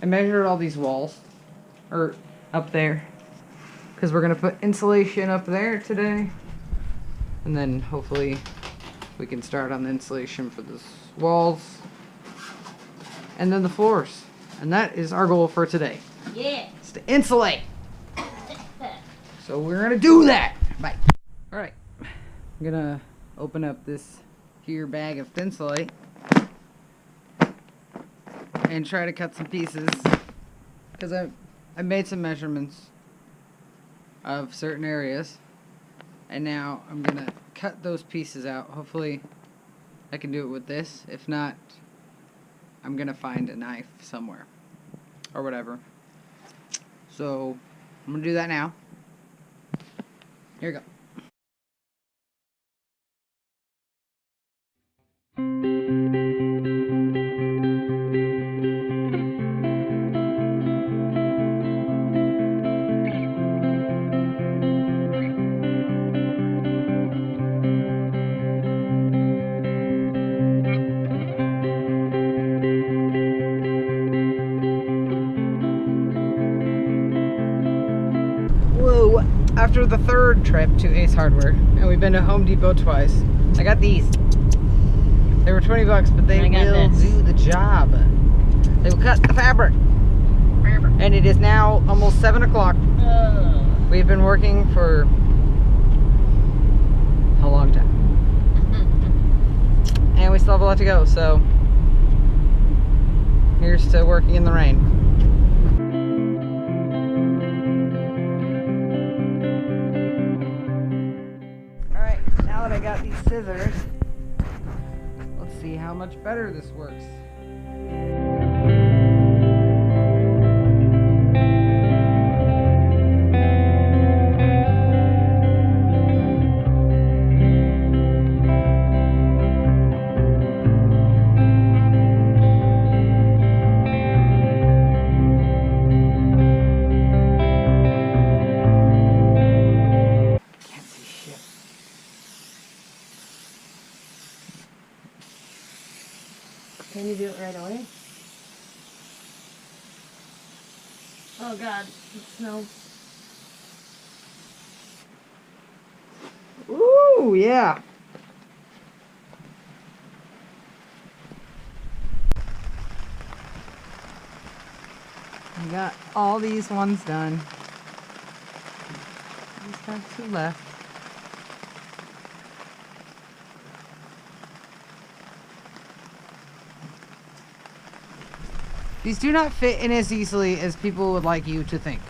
I measured all these walls, or up there, because we're gonna put insulation up there today, and then hopefully we can start on the insulation for the walls, and then the floors, and that is our goal for today. Yeah. It's to insulate. So we're gonna do that. Bye. All right, I'm gonna open up this here bag of Thinsulate and try to cut some pieces, because I made some measurements of certain areas, and now I'm gonna cut those pieces out. Hopefully I can do it with this. If not, I'm gonna find a knife somewhere or whatever. So I'm gonna do that now. Here we go. Whoa, after the third trip to Ace Hardware, and we've been to Home Depot twice, I got these. They were 20 bucks, but they will do the job. They will cut the fabric. And it is now almost 7 o'clock. We've been working for a long time. And we still have a lot to go, so here's to working in the rain. Alright, now that I got these scissors, let's see how much better this works. Can you do it right away? Oh God, it smells. Ooh, yeah. I got all these ones done. Just have 2 left. These do not fit in as easily as people would like you to think.